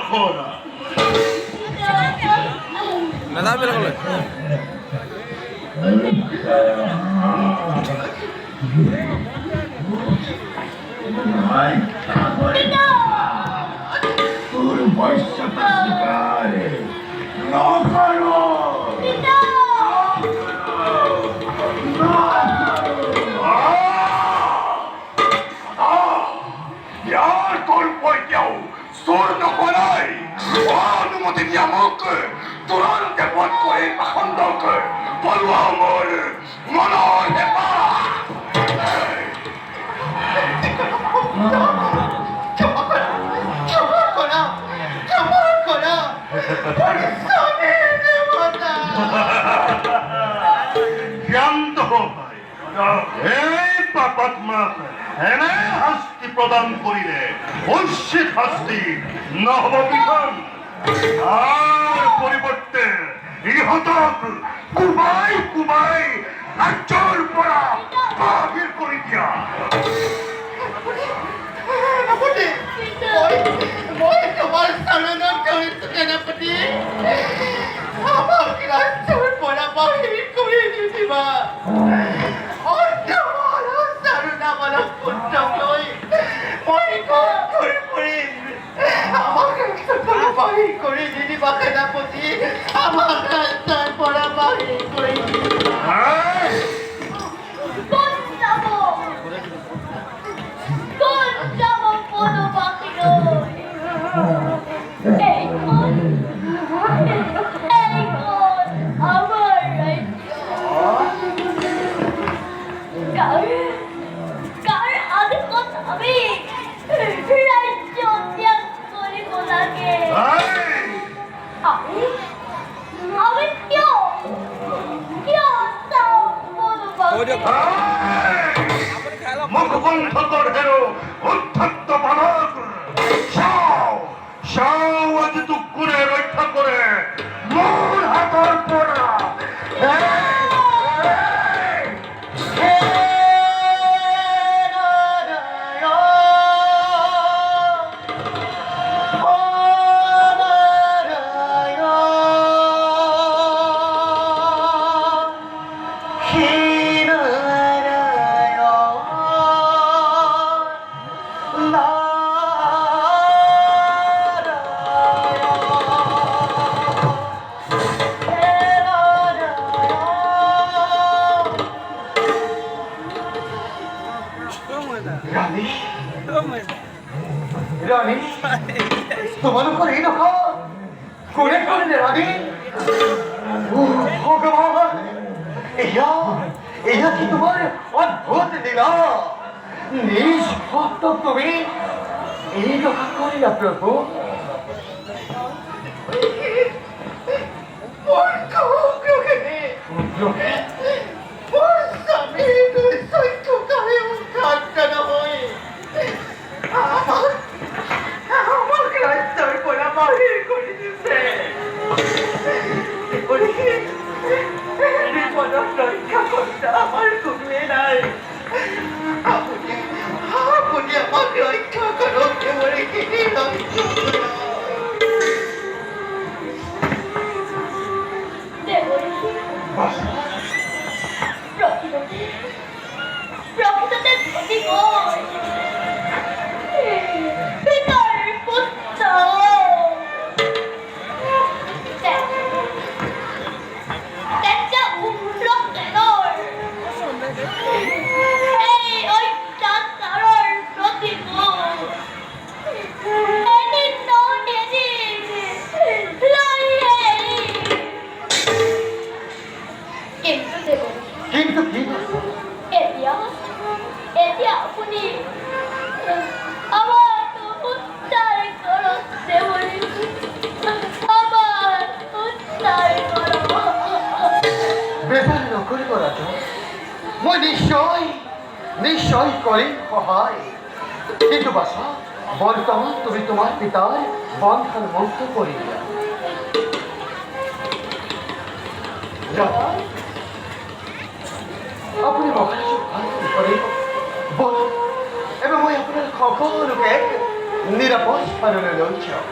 খোরা দাদা বেলা বলে তোর বৈশ্যতা শিকারে না করো यार कौन कोई क्या हो सोर न कोलाई अनुमति नियामक तुरंत बंद करे बंदक बलवा मोर मनो हेपा शांत हो भाई पापात्मा এনে শাস্তি প্রদান করিলে ঐশ্বিক শাস্তি নহববিধান আর পরিবর্তে ইহতক কুবাই কুবাই রাজ্যর পরা বাহির করি দিয়া তোমার সামনে সেনাপতি আমাকে রাজ্যর পরা বাহির করে দিবা মুখবন্ধ হেরো উদ্ধত্ত বালক আজ দুঃখে রক্ষা করে মোর হাতর পড়া রানী তোমার উপর এই নখ করে করলে রানী ভগবান ইয়া কি তোমার অদ্ভুত লীলা নিষ্ভক্ত তুমি এই রক্ষা করিলা প্রভু আমার কুমিয়ে নাই আপনি আমাকে রক্ষা করো কেবল মই নিশ্চয় করি সহায় কিন্তু বাসা বর্তমান তুমি তোমার পিতার বন্ধন মুক্ত করে দিয়া আপনি এবং মই আপনার সকলোকে নিরাপদ স্থানলৈ লৈ যাওঁ